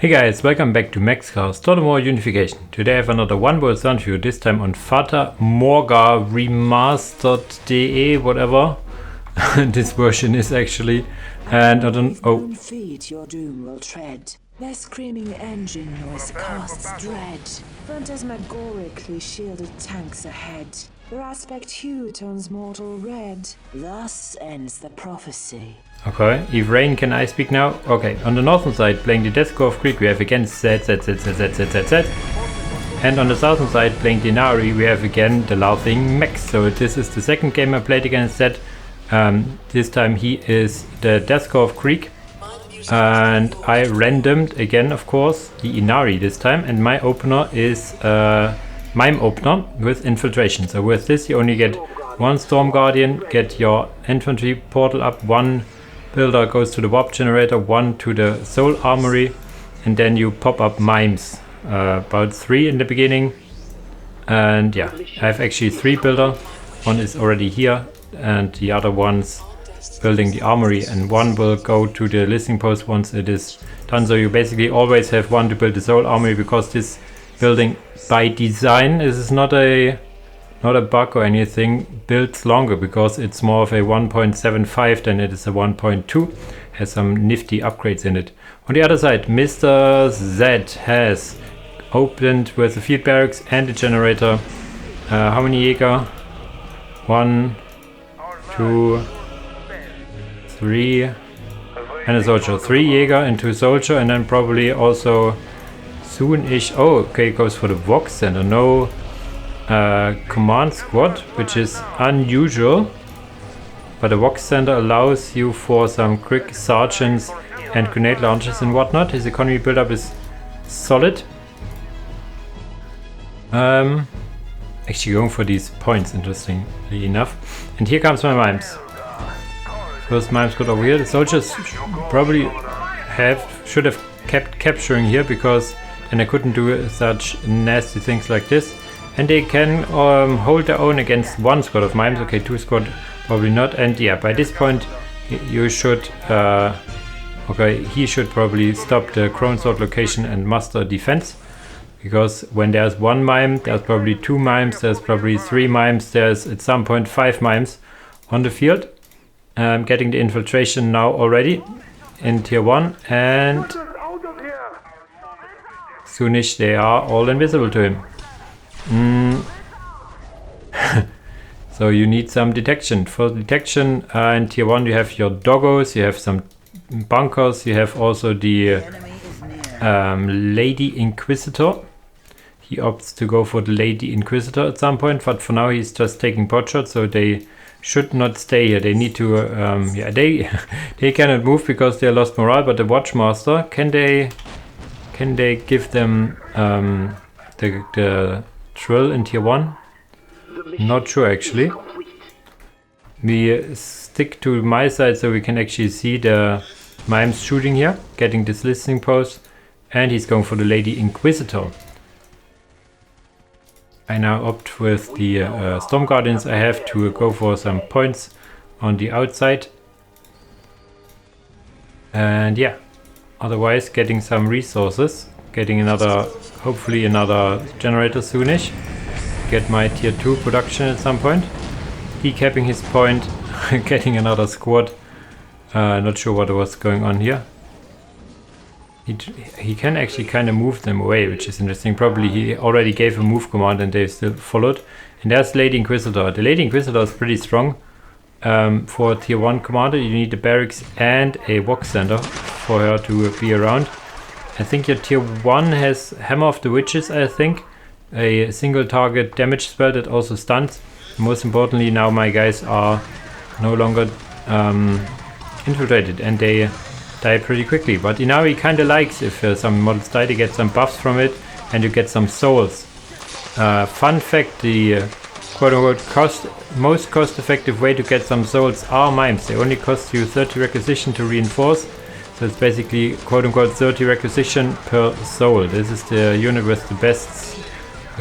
Hey guys, welcome back to Max Cars Fata Morga Unification. Today I have another one world run for you, this time on Fata Morga remastered.de, whatever this version is actually. And I don't feet your doom will tread. Their screaming engine noise casts dread. Phantasmagorically shielded tanks ahead. Their aspect hue turns mortal red. Thus ends the prophecy. Okay, if rain, can I speak now? Okay, on the northern side, playing the Korps of Krieg, we have again ZZZZZZZZ. And on the southern side, playing the Ynnari, we have again TheLaughingMax. So this is the second game I played against Zed. This time he is the Korps of Krieg. And I randomed again, of course, the Ynnari this time. And my opener is Mime opener with infiltration. So with this you only get one Storm Guardian, get your infantry portal up, one builder goes to the warp generator, one to the soul armory, and then you pop up mimes, about 3 in the beginning. And yeah, I have actually 3 builder, one is already here and the other one's building the armory, and one will go to the listening post once it is done. So you basically always have one to build the soul armory, because this building by design, this is not a bug or anything, builds longer because it's more of a 1.75 than it is a 1.2. Has some nifty upgrades in it. On the other side, Mr. Z has opened with the field barracks and the generator. How many Jäger? 1, 2, 3 and a soldier. 3 Jäger and 2 soldier, and then probably also soon-ish. Oh, okay, goes for the Vox Center. No command squad, which is unusual, but the Vox Center allows you for some quick sergeants and grenade launchers and whatnot. His economy build-up is solid. Actually going for these points, interestingly enough. And here comes my mimes. First mime squad over here. The soldiers probably should have kept capturing here, because then I couldn't do such nasty things like this. And they can hold their own against 1 squad of mimes. Okay, 2 squad probably not. And yeah, by this point you should okay, he should probably stop the Crown Sword location and muster defense, because when there's 1 mime, there's probably 2 mimes, there's probably 3 mimes, there's at some point 5 mimes on the field. Getting the infiltration now already in tier 1, and soonish they are all invisible to him. So you need some detection. For detection in tier 1 you have your doggos, you have some bunkers, you have also the Lady Inquisitor. He opts to go for the Lady Inquisitor at some point, but for now he's just taking pot shots, so they should not stay here. They need to yeah, they cannot move because they lost morale. But the Watchmaster, can they give them the drill in tier 1? Not sure actually. We stick to my side so we can actually see the mimes shooting here, getting this listening post, and he's going for the Lady Inquisitor. I now opt with the Storm Guardians. I have to go for some points on the outside. And yeah, otherwise getting some resources, getting another, hopefully another generator soonish. Get my tier 2 production at some point. Decapping his point, getting another squad. Not sure what was going on here. He can actually kind of move them away, which is interesting. Probably he already gave a move command and they still followed. And there's Lady Inquisitor. The Lady Inquisitor is pretty strong. For tier 1 commander you need the barracks and a Vox Center for her to be around. I think your tier 1 has Hammer of the Witches, I think. A single target damage spell that also stuns. Most importantly, now my guys are no longer infiltrated and they die pretty quickly. But Ynnari kinda likes if some models die, they get some buffs from it and you get some souls. Fun fact, the quote-unquote most cost-effective way to get some souls are mimes. They only cost you 30 requisition to reinforce. So it's basically quote-unquote 30 requisition per soul. This is the unit with the best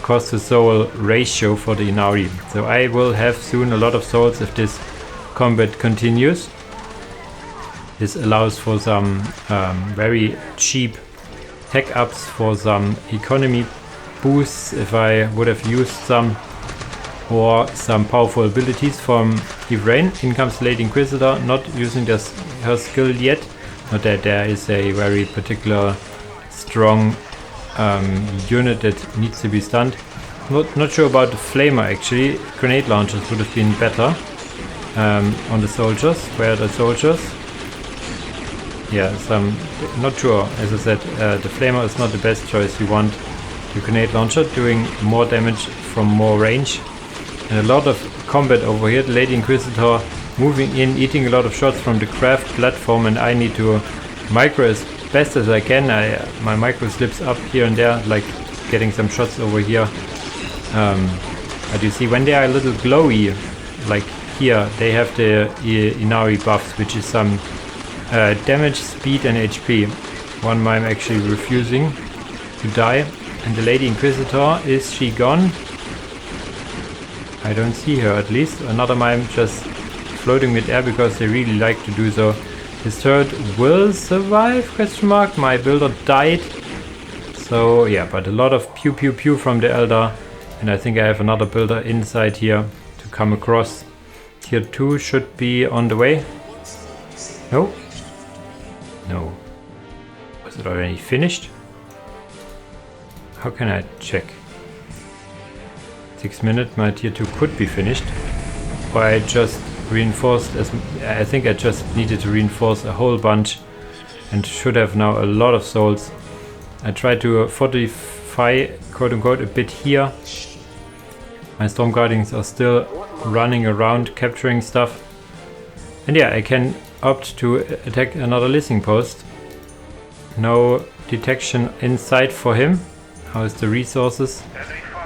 cost to soul ratio for the Ynnari. So I will have soon a lot of souls if this combat continues. This allows for some very cheap tech ups for some economy boosts if I would have used some, or some powerful abilities from Yvrain. In comes Lady Inquisitor, not using her skill yet. Not that there is a very particular strong unit that needs to be stunned. Not sure about the Flamer actually. Grenade launchers would have been better on the soldiers. Where are the soldiers? Yeah, not sure. As I said, the Flamer is not the best choice. We want the grenade launcher doing more damage from more range. And a lot of combat over here. The Lady Inquisitor moving in, eating a lot of shots from the craft platform, and I need to micro as best as I can. My micro slips up here and there, like getting some shots over here. But you see, when they are a little glowy, like here, they have the Ynnari buffs, which is some damage, speed and HP. One mime actually refusing to die. And the Lady Inquisitor, is she gone? I don't see her at least. Another mime just floating mid-air because they really like to do so. His turret will survive, question mark. My builder died. So yeah, but a lot of pew pew pew from the Elder. And I think I have another builder inside here to come across. Tier 2 should be on the way. No? No. Was it already finished? How can I check? 6 minutes, my tier 2 could be finished. Or I just reinforced, I think I just needed to reinforce a whole bunch and should have now a lot of souls. I tried to fortify, quote unquote, a bit here. My Storm Guardians are still running around capturing stuff. And yeah, I can opt to attack another listening post. No detection inside for him. How is the resources?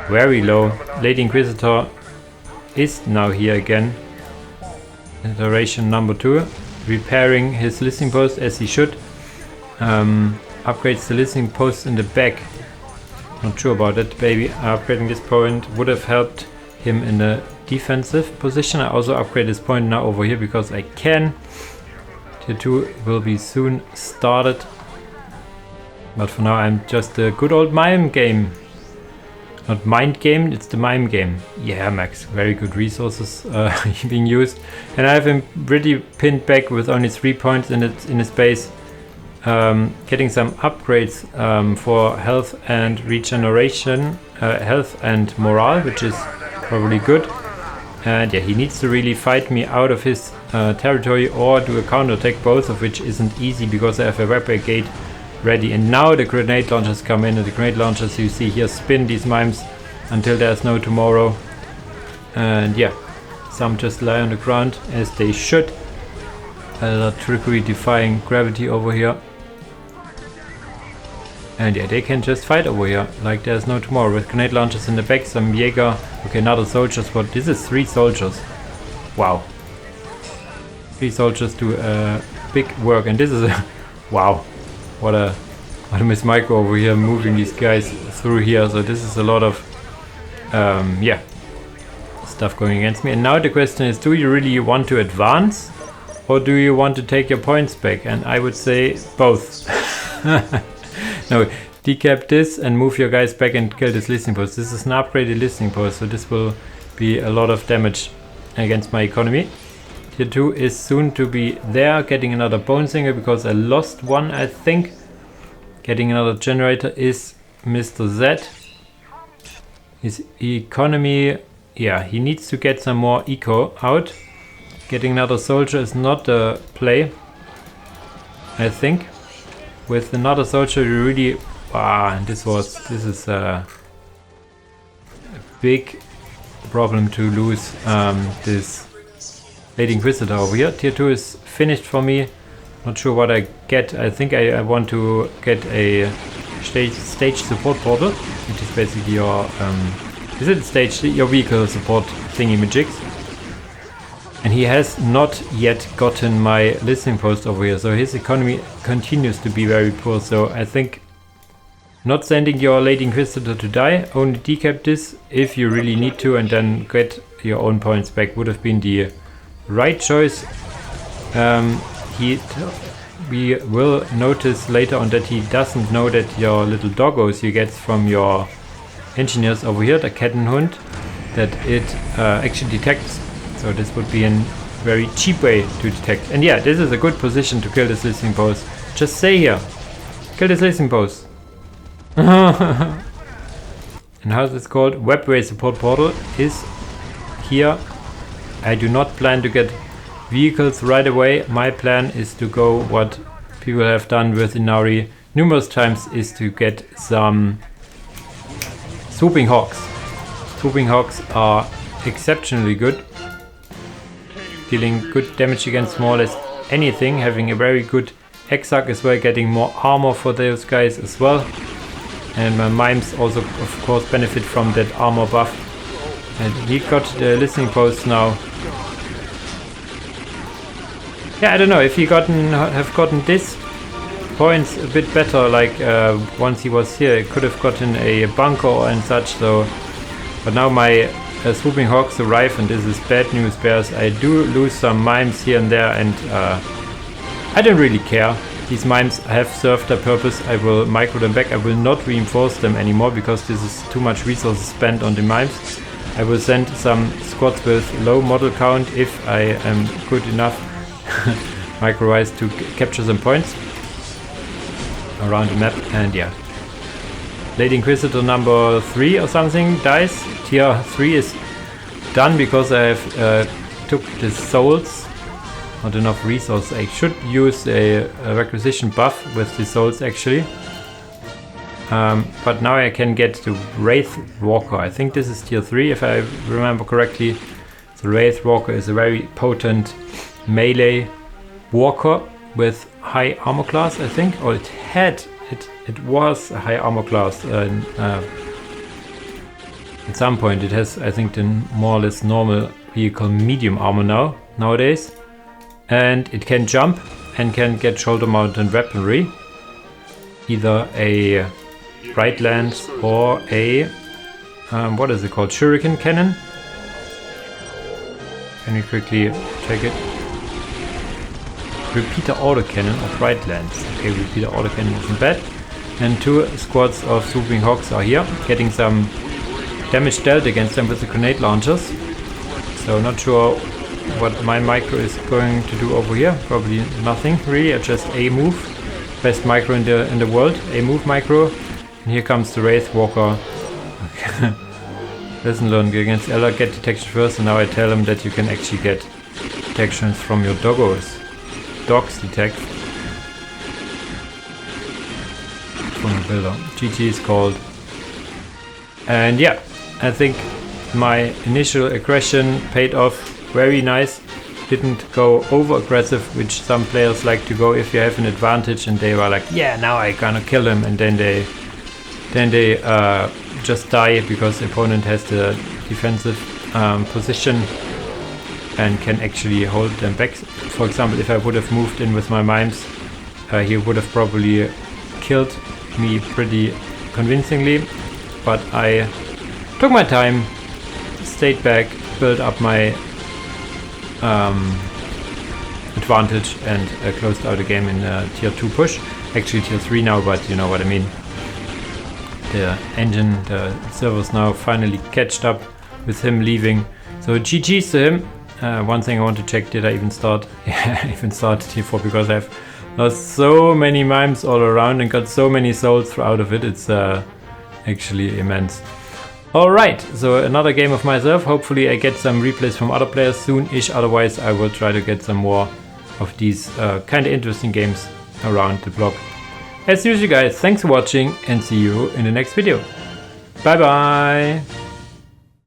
Very low. Lady Inquisitor is now here again. Iteration number 2. Repairing his listening post as he should. Upgrades the listening post in the back. Not sure about that, baby. Upgrading this point would have helped him in the defensive position. I also upgrade this point now over here because I can. Tier 2 will be soon started. But for now I'm just a good old mime game. Not mind game, it's the mime game. Yeah, Max, very good resources being used. And I have him pretty pinned back with only 3 points in his base. Getting some upgrades for health and regeneration, health and morale, which is probably good. And yeah, he needs to really fight me out of his territory or do a counterattack, both of which isn't easy because I have a rapid gate ready. And now the grenade launchers come in, and the grenade launchers you see here spin these mimes until there's no tomorrow. And yeah, some just lie on the ground as they should. Trickery defying gravity over here. And yeah, they can just fight over here like there's no tomorrow with grenade launchers in the back, some Jäger. Okay, another soldiers, but this is 3 soldiers. Wow. 3 soldiers do big work, and this is a wow. What a Miss Micro over here moving these guys through here. So this is a lot of yeah, stuff going against me. And now the question is, do you really want to advance or do you want to take your points back? And I would say both. No, decap this and move your guys back and kill this listening post. This is an upgraded listening post, so this will be a lot of damage against my economy. Tier 2 is soon to be there, getting another bone singer because I lost one, I think. Getting another generator is Mr. Z. His economy, yeah, he needs to get some more eco out. Getting another soldier is not the play, I think. With another soldier you really, this is a big problem to lose this Lady Inquisitor over here. Tier 2 is finished for me. Not sure what I get. I think I want to get a stage support portal, which is basically your your vehicle support thingy majigs. And he has not yet gotten my listening post over here, so his economy continues to be very poor. So I think not sending your Lady Inquisitor to die, only decap this if you really need to, and then get your own points back would have been the right choice. He we will notice later on that he doesn't know that your little doggos you get from your engineers over here, the Kettenhund, that it actually detects. So this would be a very cheap way to detect. And yeah, this is a good position to kill this listening post. Just stay here. Kill this listening post. And how's this called? Webway support portal is here. I do not plan to get vehicles right away. My plan is to go what people have done with Ynnari numerous times, is to get some swooping hawks. Swooping hawks are exceptionally good, dealing good damage against more or less anything, having a very good hexac as well, getting more armor for those guys as well. And my mimes also of course benefit from that armor buff. And he got the listening posts now. Yeah, I don't know if he have gotten this points a bit better, like once he was here, he could have gotten a bunker and such. So, but now my swooping hawks arrive, and this is bad news, bears. I do lose some mimes here and there, and I don't really care. These mimes have served their purpose. I will micro them back. I will not reinforce them anymore because this is too much resources spent on the mimes. I will send some squads with low model count if I am good enough micro-wise to capture some points around the map. And yeah, Lady Inquisitor number 3 or something dies. Tier 3 is done because I have took the souls. Not enough resources. I should use a requisition buff with the souls actually. But now I can get the Wraith Walker. I think this is tier 3 if I remember correctly. The Wraith Walker is a very potent melee walker with high armor class, I think. Or it was a high armor class. At some point it has, I think, the more or less normal vehicle medium armor nowadays. And it can jump and can get shoulder mounted weaponry. Either a right lance or a what is it called? Shuriken cannon. Can we quickly check it? Repeater autocannon of right lance. Okay, repeater autocannon isn't bad. And 2 squads of swooping hawks are here, getting some damage dealt against them with the grenade launchers. So not sure what my micro is going to do over here. Probably nothing really. Just a move. Best micro in the world. A move micro. And here comes the Wraith Walker. Lesson learned against Ella. Get detection first. And now I tell him that you can actually get detections from your doggos. Dogs detect from the builder. GG is called. And yeah, I think my initial aggression paid off. Very nice. Didn't go over aggressive, which some players like to go if you have an advantage, and they were like, yeah, now I gonna kill him, and then they just die because the opponent has the defensive position and can actually hold them back. For example, if I would have moved in with my mimes, he would have probably killed me pretty convincingly, but I took my time, stayed back, built up my advantage, and closed out the game in tier 2 push. Actually tier 3 now, but you know what I mean. The engine, the servers now finally catched up with him leaving. So GG's to him. One thing I want to check, did I even start? Yeah, I even started tier 4 because I've lost so many mimes all around and got so many souls out of it. It's actually immense. Alright, so another game of myself. Hopefully I get some replays from other players soon-ish. Otherwise I will try to get some more of these kind of interesting games around the block. As usual guys, thanks for watching and see you in the next video. Bye bye!